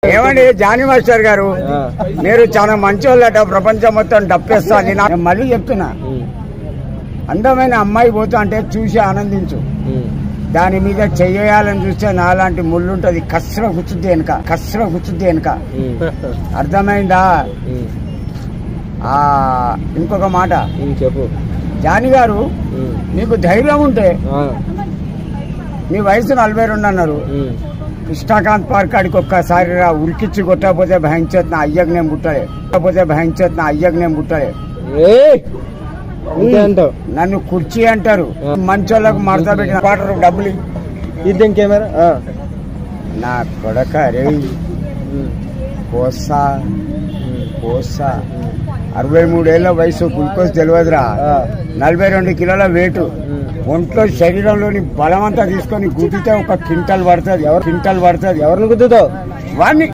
ఏమండి Johnny master గారు, మీరు చాలా మంచోళ్ళట, ప్రపంచం మొత్తం డప్పేస్తాను. నేను మళ్ళీ చెప్తున్నా, అందమైన అమ్మాయి పోతా అంటే చూసి ఆనందించు. దాని మీద చెయ్యాలని చూస్తే నాలాంటి ముళ్ళుంటది, కస్ర గుచ్చుద్ది వెనుక. అర్థమైందా? ఇంకొక మాట చెప్పు జానీ గారు, మీకు ధైర్యం ఉంటే, మీ వయసు 42 అన్నారు, కృష్ణాకాంత్ పార్క్ ఆడికి ఒక్కసారి ఉరికిచ్చి కొట్టకపోతే భయంచేత్ నా అయ్యకు నేను పుట్టలే. నన్ను కుర్చీ అంటారు, మంచోళ్ళకు మడత పెట్టిన వాటర్ డబ్బులు ఇది ఇంకేమరా నా కొడక రే. కోసా 63 ఏళ్ల వయసు, గ్లూకోజ్ తెలియదురా, 42 కిలోల వెయిట్, ఒంట్లో శరీరంలోని బలమంతా తీసుకొని గుద్దితే 1 క్వింటల్ పడుతుంది. ఎవరిని గుద్దుతావు? వాడిని